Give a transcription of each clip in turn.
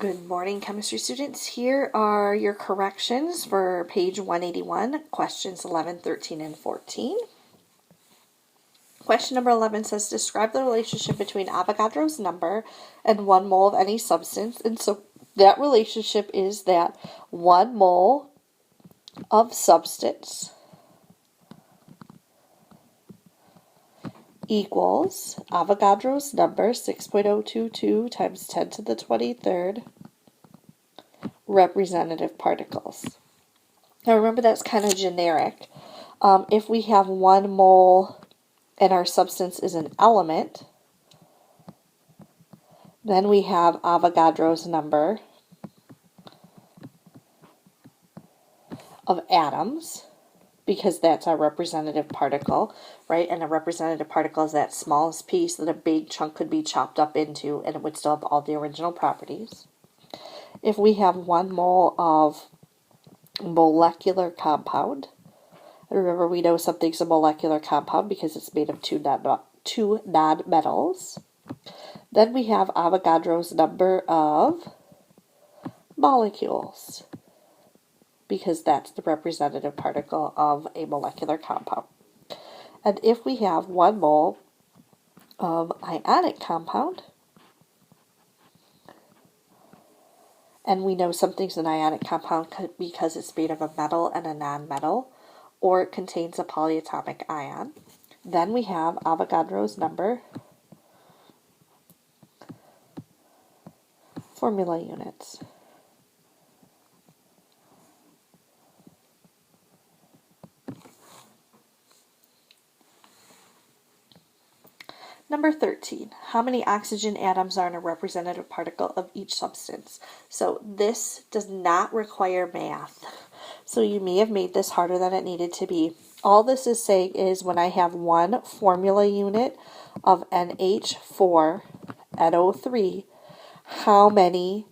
Good morning, chemistry students. Here are your corrections for page 181, questions 11, 13, and 14. Question number 11 says, describe the relationship between Avogadro's number and 1 mole of any substance. And so that relationship is that 1 mole of substance equals Avogadro's number, 6.022 times 10 to the 23rd, representative particles. Now remember, that's kind of generic. If we have 1 mole and our substance is an element, then we have Avogadro's number of atoms, because that's our representative particle, right? And a representative particle is that smallest piece that a big chunk could be chopped up into, and it would still have all the original properties. If we have 1 mole of molecular compound, and remember, we know something's a molecular compound because it's made of two nonmetals, then we have Avogadro's number of molecules, because that's the representative particle of a molecular compound. And if we have 1 mole of ionic compound, and we know something's an ionic compound because it's made of a metal and a nonmetal, or it contains a polyatomic ion, then we have Avogadro's number, formula units. Number 13, how many oxygen atoms are in a representative particle of each substance? So this does not require math. So you may have made this harder than it needed to be. All this is saying is when I have 1 formula unit of NH4NO3, how many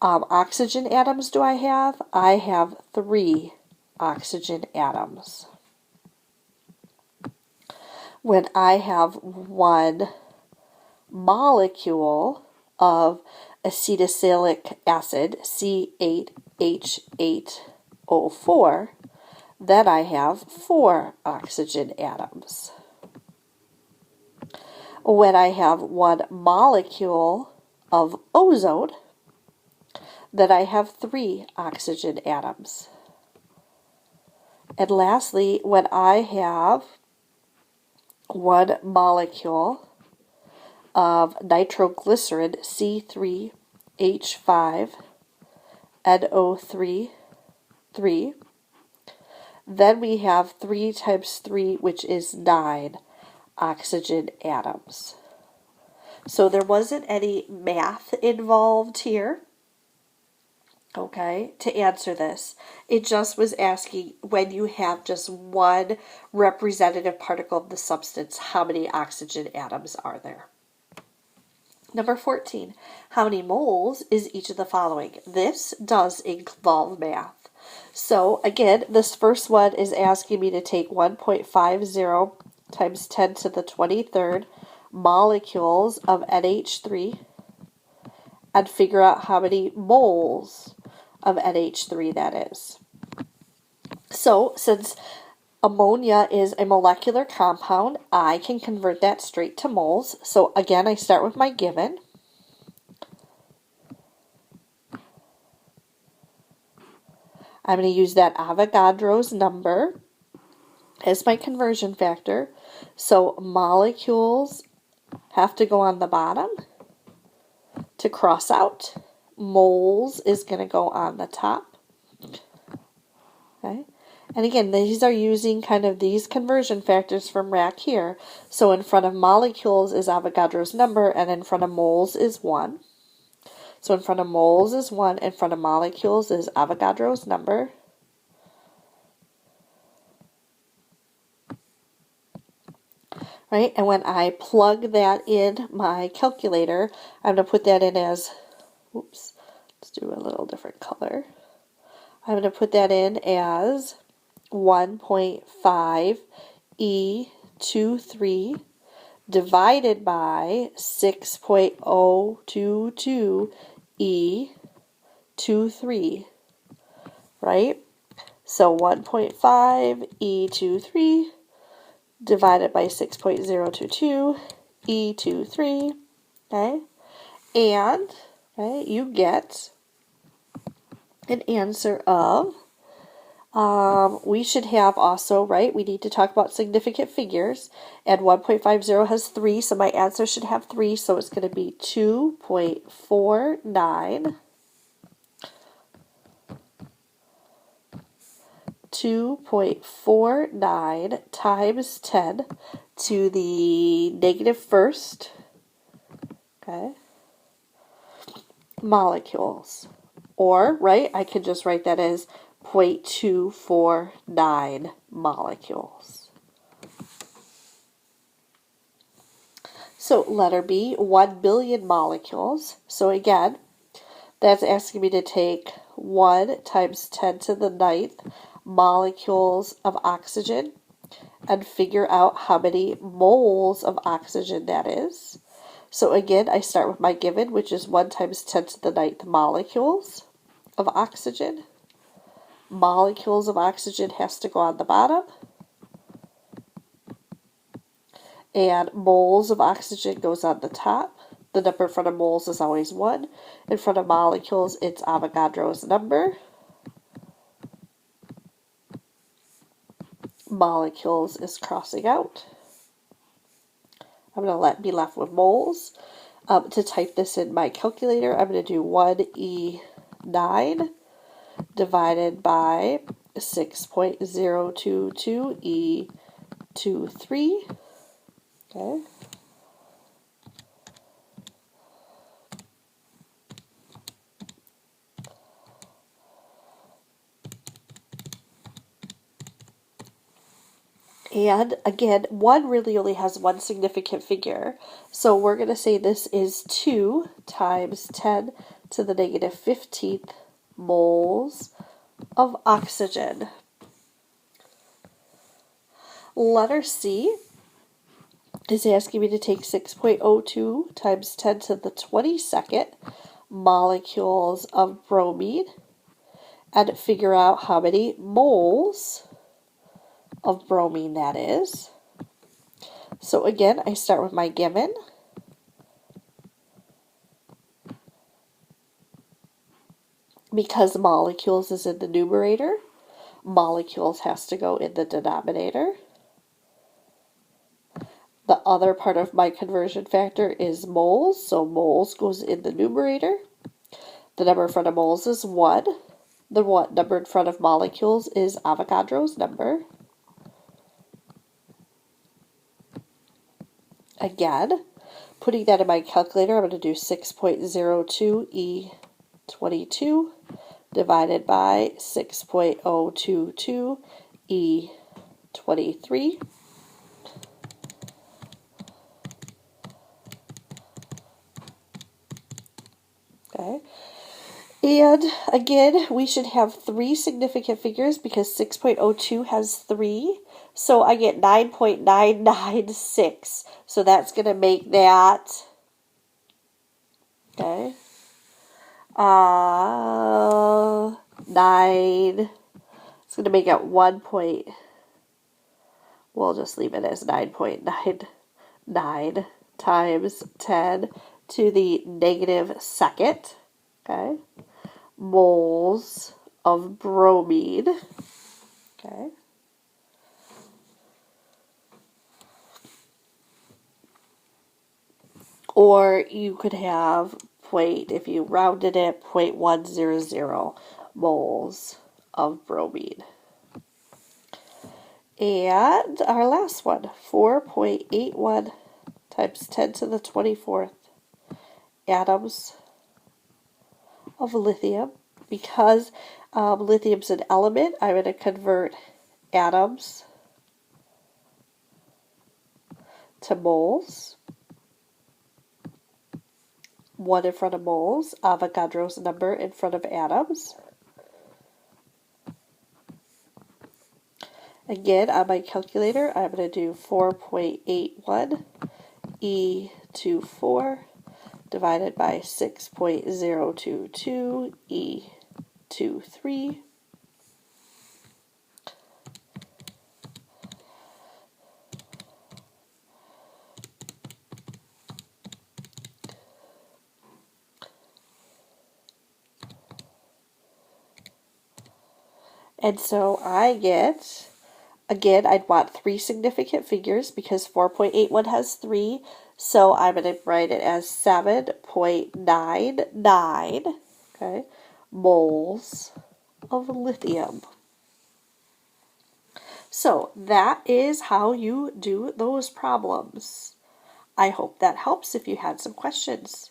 oxygen atoms do I have? I have 3 oxygen atoms. When I have 1 molecule of acetylsalicylic acid, C8H8O4, then I have 4 oxygen atoms. When I have 1 molecule of ozone, then I have 3 oxygen atoms. And lastly, when I have 1 molecule of nitroglycerin, C3H5NO3, then we have 3 times 3, which is 9 oxygen atoms. So there wasn't any math involved here, okay, to answer this. It just was asking, when you have just 1 representative particle of the substance, how many oxygen atoms are there? Number 14, how many moles is each of the following? This does involve math. So again, this first one is asking me to take 1.50 times 10 to the 23rd molecules of NH3 and figure out how many moles of NH3 that is. So since ammonia is a molecular compound, I can convert that straight to moles. So again, I start with my given. I'm going to use that Avogadro's number as my conversion factor. So molecules have to go on the bottom to cross out. Moles is going to go on the top. Okay. And again, these are using kind of these conversion factors from RAC here. So in front of molecules is Avogadro's number, and in front of moles is 1. So in front of moles is 1, in front of molecules is Avogadro's number. Right? And when I plug that in my calculator, I'm going to put that in as, oops, let's do a little different color. I'm going to put that in as 1.5 E23 divided by 6.022 E23, right? So 1.5 E23 divided by 6.022 E23, okay? And, right, you get an answer of, we should have also, right, we need to talk about significant figures, and 1.50 has 3, so my answer should have 3, so it's going to be 2.49 times 10 to the negative first, okay, molecules. Or, right, I could just write that as 0.249 molecules. So letter B, 1 billion molecules. So again, that's asking me to take 1 times 10 to the ninth molecules of oxygen and figure out how many moles of oxygen that is. So again, I start with my given, which is 1 times 10 to the ninth molecules of oxygen. Molecules of oxygen has to go on the bottom. And moles of oxygen goes on the top. The number in front of moles is always 1. In front of molecules, it's Avogadro's number. Molecules is crossing out. I'm going to be left with moles. To type this in my calculator, I'm going to do 1E9 divided by 6.022 E23. Okay. And again, 1 really only has one significant figure. So we're going to say this is 2 times 10 to the negative 15th moles of oxygen. Letter C is asking me to take 6.02 times 10 to the 22nd molecules of bromine and figure out how many moles of bromine that is. So again, I start with my given. Because molecules is in the numerator, molecules has to go in the denominator. The other part of my conversion factor is moles, so moles goes in the numerator. The number in front of moles is 1. The number in front of molecules is Avogadro's number. Again, putting that in my calculator, I'm going to do 6.02 E22 divided by 6.022 E23. Okay. And again, we should have 3 significant figures because 6.02 has 3. So I get 9.996. So that's going to make that, okay, 9, it's going to make it 1 point, we'll just leave it as 9.99 times 10 to the negative second, okay, moles of bromine, okay. Or you could have if you rounded it, 0.100 moles of bromine. And our last one, 4.81 times 10 to the 24th atoms of lithium. Because lithium's an element, I'm going to convert atoms to moles. 1 in front of moles, Avogadro's number in front of atoms. Again, on my calculator, I'm going to do 4.81 E24 divided by 6.022 E23. And so I get, again, I'd want three significant figures because 4.81 has 3. So I'm going to write it as 7.99, okay, moles of lithium. So that is how you do those problems. I hope that helps if you had some questions.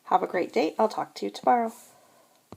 Have a great day. I'll talk to you tomorrow.